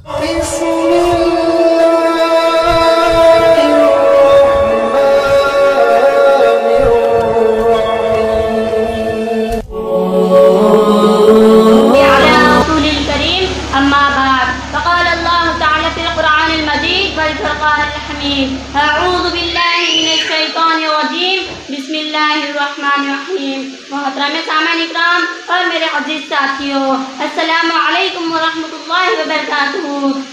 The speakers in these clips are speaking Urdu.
اعوذ باللہ من الشیطان الرجیم بسم اللہ الرحمن الرحیم۔ محترم سامعین اکرام اور میرے عزیز ساتھیوں، السلام علیکم ورحمۃ اللہ وبرکاتہ۔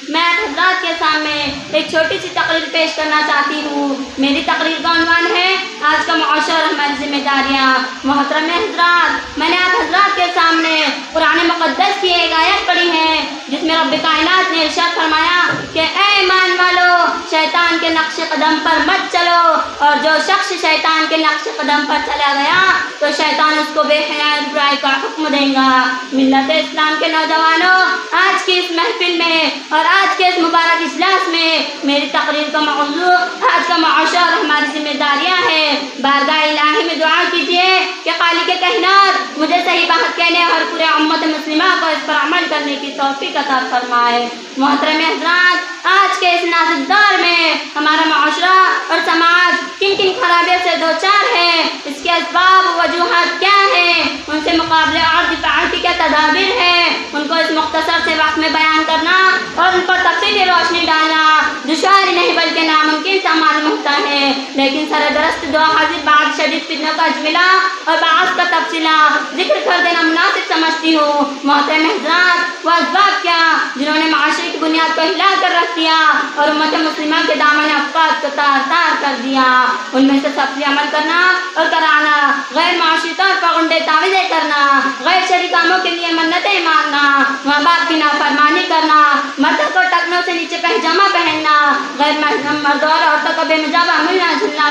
میں حضرات کے سامنے ایک چھوٹی سی تقریر پیش کرنا چاہتی ہوں۔ میری تقریر کا عنوان ہے آج کا معاشر ہماری ذمہ داریاں۔ محترم حضرات، میں نے آپ حضرات کے سامنے قرآن مقدس کی ایک آیت پڑھی ہے جس میں رب کائنات نے ارشاد فرمایا کہ اے ایمان والو، شیطان کے نقش قدم پر مت چلو، اور جو شخص شیطان کے نقش قدم پر چلا گیا تو شیطان اس کو بے حیائی برائی کا حکم دے گا۔ ملت اسلام کے نوجوانوں، آج کی اس محفل میں اور آج کے اس مبارک اجلاس میں میری تقریر کا موضوع آج کا معاشر ہماری ذمہ داریاں ہے۔ بارگاہ الہی میں دعا کیجیے کہ خالق کائنات مجھے صحیح بات کہنے اور پورے امت مسلمہ کو اس پر عمل کرنے کی توفیق عطا فرمائے۔ محترم حضرات، آج کے اس نازک دور میں ہمارا معاشرہ اور سماج کن کن خرابیوں سے دوچار ہے، اس کے اسباب و وجوہات کیا ہیں، ان سے مقابلے اور دفاع کی کیا تدابیر ہیں، ان کو اس مختصر سے وقت میں بیان کرنا اور ان پر تفصیلی روشنی ڈالنا دشوار نہیں بلکہ ناممکن سا معلوم ہوتا ہے، لیکن سر درست دو حاضر بعد شدید فتنوں کا اجملہ اور بعض کا تفصیلہ ذکر کر دینا مناسب سمجھتی ہوں۔ محترم حضرات، وہ اسباب کیا جنہوں نے معاشرے کی بنیاد کو ہلا کر رکھ دیا اور امت مسلمہ کے دامن افقاد کو تار تار کر دیا؟ ان میں سے سب عمل کرنا اور کرانا، غیر معاشی طور پر غنڈے تعویذیں کرنا، غیر شرعی کاموں کے لیے منتیں مانگنا، ماں باپ کی نافرمانی کرنا، مردوں کو ٹکنوں سے نیچے پائجامہ پہننا، غیر محرم مردوں اور عورتوں کو بے مجابہ ملنا جلنا،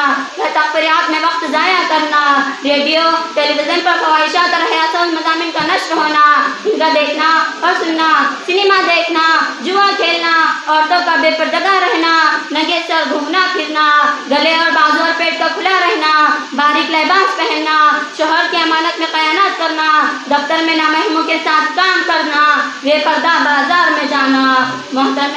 تفریحات میں وقت ضائع کرنا، ریڈیو ٹیلی ویژن پر خواہشات اور حیاسوز مضامین کا نشر ہونا، ان کا دیکھنا اور سننا، سنیما دیکھنا، جوا کھیلنا، عورتوں کا بے پردہ رہنا، ننگے سر گھومنا پھرنا، گلے اور بازو اور پیٹ کا کھلا رہنا، باریک لباس پہننا، شوہر کی امانت میں خیانت کرنا، دفتر میں نامحرموں کے ساتھ کام کرنا، بے پردہ بازار میں جانا۔ محترم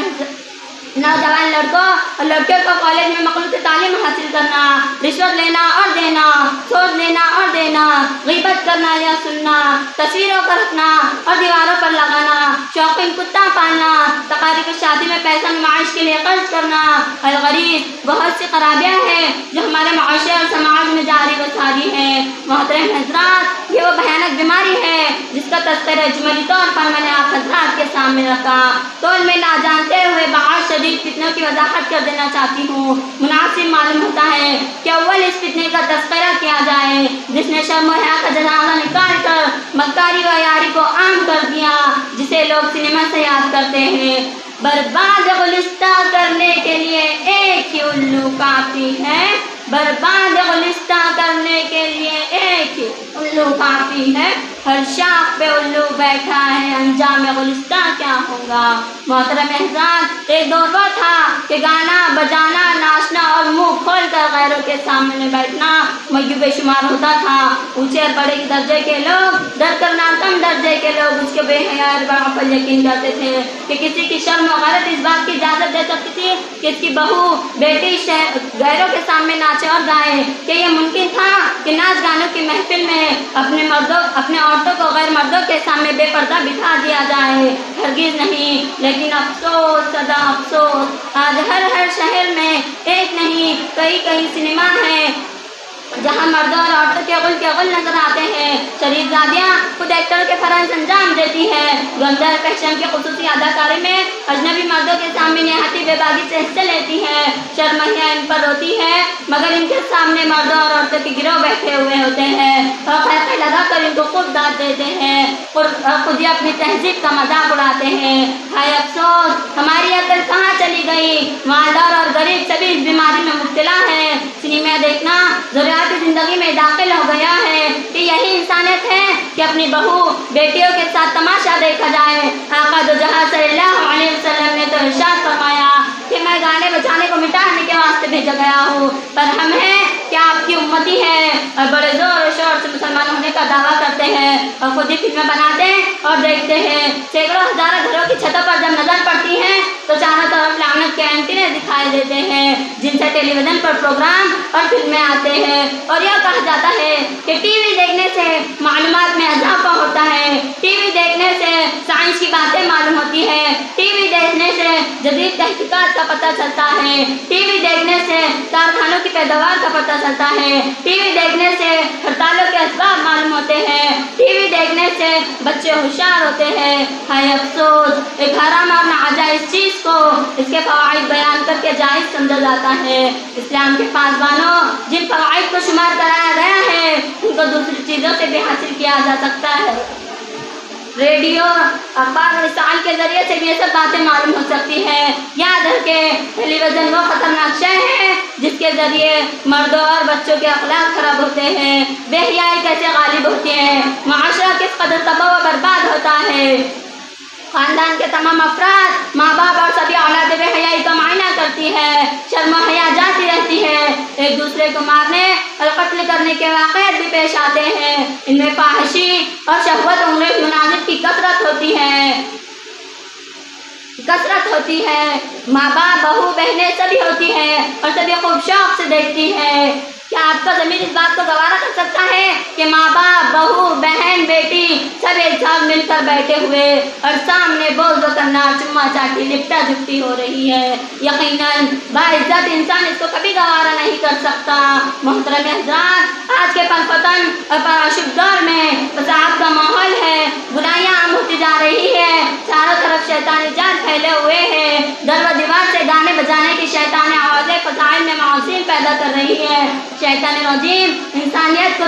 نوجوان لڑکوں اور لڑکیوں کو کالج میں مخلوط تعلیم حاصل کرنا، رشوت لینا اور دینا، سود لینا اور دینا، غیبت کرنا یا سننا، تصویروں کو رکھنا اور دیواروں پر لگانا، شوقین کتا پالنا، تقاریب شادی میں پیسہ نمائش کے لیے خرچ کرنا، الغریب بہت سی خرابیاں ہیں جو ہمارے معاشرے اور سماج میں جاری و ساری ہیں۔ محترم حضرات، یہ وہ بھیانک بیماری ہے جس کا تذکرہ اجمالی طور پر میں نے آپ حضرات کے سامنے رکھا۔ تو میں نہ جانتے ہوئے بعض شدید فتنوں کی وضاحت کر دینا چاہتی ہوں۔ مناسب معلوم ہوتا ہے کہ اول اس فتنے کا تذکرہ کیا جائے جس نے شرم و حیا کا جنازہ نکال کر مکاری و عیاری کو عام کر دیا، جسے لوگ سنیما سے یاد کرتے ہیں۔ برباد گلستہ کرنے کے لیے ایک ہی الو کافی ہے، برباد گلستہ کرنے کے لیے ایک ہی الو کافی ہے، ہر شاخ پہ الو بیٹھا ہے، انجام گلستہ کیا ہوگا؟ محترم حضرات، ایک دور وہ تھا کہ گانا بجانا، ناچنا اور منہ کھول کر غیروں کے سامنے بیٹھنا معیوب شمار ہوتا تھا۔ اونچے اور بڑے درجے کے لوگ ڈر کرنا، کم درجے کے لوگ اس کے بے حیائی پر یقین کرتے تھے کہ کسی کی شرم و غیرت اس بات کی اجازت دے سکتی تھی کہ اس کی بہو بیٹی غیروں کے سامنے ناچے اور گائے۔ کہ یہ ممکن تھا کہ ناچ گانوں کی محفل میں اپنے عورتوں کو غیر مردوں کے سامنے بے پردہ بٹھا دیا جائے؟ ہرگز نہیں۔ لیکن افسوس صدا افسوس، آج ہر شہر میں ایک نہیں کئی سنیما ہیں جہاں مردوں اور عورتوں کے غل نظر آتے ہیں۔ شریف زادیاں خود ایکٹر کے فرائض انجام دیتی ہیں، گندہ فیشن کی خصوصی اداکاری میں اجنبی مردوں کے سامنے نہایت بے باکی سے حصے لیتی ہیں۔ شرم حیا ان پر ہوتی ہے مگر ان کے سامنے مردوں اور عورتوں کے گروہ بیٹھے ہوئے ہوتے ہیں اور خیخے لگا کر ان کو خود داد دیتے ہیں اور خود ہی اپنی تہذیب کا مذاق اڑاتے ہیں۔ ہائے افسوس، ہماری عقل کہاں چلی گئی؟ مالدار اور غریب سبھی اس بیماری میں مبتلا ہیں۔ سنیما دیکھنا ضروریات زندگی میں داخل ہو گیا ہے کہ یہی انسانیت ہے کہ اپنی بہو بیٹیوں کے ساتھ تماشا دیکھا جائے۔ آقا دو جہاں صلی اللہ علیہ وسلم نے تو ارشاد فرمایا کہ میں گانے بجانے کو مٹانے کے واسطے بھیجا گیا ہوں، پر ہم ہیں کہ آپ کی امتی ہے اور بڑے زور و شور سے مسلمان ہونے کا دعویٰ کرتے ہیں اور خود ہی فلمیں بناتے اور دیکھتے ہیں۔ سینکڑوں ہزاروں گھروں کی چھتوں پر جب نظر پڑتی ہیں دکھائی دیتے ہیں جن سے ٹیلی ویژن پر پروگرام اور فلمیں آتے ہیں، اور یہ کہا جاتا ہے کہ ٹی وی دیکھنے سے معلومات میں اضافہ ہوتا ہے، ٹی وی دیکھنے سے سائنس کی باتیں معلوم ہوتی ہے، ٹی وی دیکھنے سے جدید تحقیقات کا پتہ چلتا ہے، ٹی وی دیکھنے سے کارخانوں کی پیداوار کا پتہ چلتا ہے، ٹی وی دیکھنے سے ہڑتالوں کے اسباب معلوم ہوتے ہیں، ٹی وی دیکھنے سے بچے ہوشیار ہوتے ہیں۔ ہائے افسوس، ایک حرام اور ناجائز چیز کو اس کے فوائد بیان کر کے جائز سمجھا جاتا ہے۔ اسلام کے پاسبانوں، جن فوائد کو شمار کرایا گیا ہے ان کو دوسری چیزوں سے بھی حاصل کیا جا سکتا ہے۔ ریڈیو، اخبار اور رسائل کے ذریعے سے بھی یہ سب باتیں معلوم ہو سکتی ہے۔ یاد رکھیں، ٹیلی ویژن وہ خطرناک شے ہے جس کے ذریعے مردوں اور بچوں کے اخلاق خراب ہوتے ہیں، بے حیائی کیسے غالب ہوتی ہے، معاشرہ کس قدر تباہ و برباد ہوتا ہے۔ خاندان کے تمام افراد، ماں باپ اور سبھی اولاد بے حیائی کا معائنہ کرتی ہے، شرم و حیا جاتی رہتی ہے، ایک دوسرے کو مارنے اور قتل کرنے کے واقعات بھی پیش آتے ہیں، ان میں فحاشی اور شہوت انگیز مناظر کی کثرت ہوتی ہے۔ ماں باپ، بہو بہنیں سبھی ہوتی ہے اور سبھی خوب شوق سے دیکھتی ہے۔ کیا آپ کا ضمیر اس بات کو گوارا کر سکتا ہے کہ ماں باپ، بہو بہن، بیٹی سب ایک ساتھ مل کر بیٹھے ہوئے اور سامنے بغض و کنار، چما چاٹی، لپٹا جھپٹی ہو رہی ہے؟ یقیناً باعزت انسان اس کو کبھی گوارا نہیں کر سکتا۔ محترم حضرات، آج کے پرفتن اور پرآشوب دور میں فساد کا ماحول ہے، برائیاں عام ہوتی جا رہی ہے، چاروں طرف شیطانی جال پھیلے ہوئے ہیں، در و دیوار سے گانے بجانے کی شیطانی آوازیں فضائل میں معاصی پیدا کر رہی ہے۔ شیطان رجیم انسانیت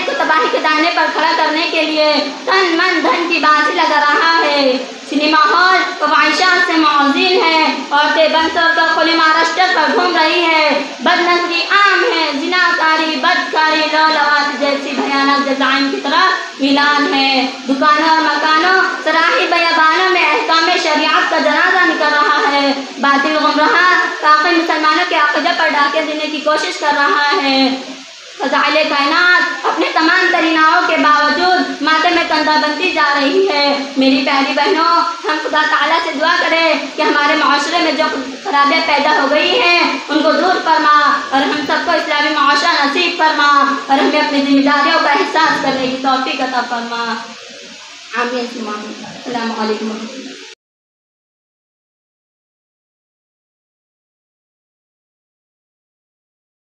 کو تباہی کے دانے پر کھڑا کرنے کے لیے تن من دھن کی بازی لگا رہا ہے۔ سنیما ہال فواہشات سے معزول ہے، عورتیں بن سور کر کھلی مہاراشٹر پر گھوم رہی ہے، بد نظری عام ہے، زناکاری، بدکاری، لواط جیسی بھیانک جرائم کی طرف میلان ہے۔ دکانوں اور مکانوں، سراہی بیابانوں میں احکام شریعت کا جنازہ نکل رہا ہے۔ باطل گمراہ باقی مسلمانوں کے عقیدے پر ڈاکے دینے کی کوشش کر رہا ہے۔ فضائل کائنات اپنے تمام تریناؤں کے باوجود ماتم میں کندہ بنتی جا رہی ہے۔ میری پیاری بہنوں، ہم خدا تعالیٰ سے دعا کریں کہ ہمارے معاشرے میں جو خرابیاں پیدا ہو گئی ہیں ان کو دور فرما اور ہم سب کو اسلامی معاشرہ نصیب فرما اور ہمیں اپنی ذمہ داریوں کا احساس کرنے کی توفیق عطا فرما۔ آمین۔ السلام علیکم۔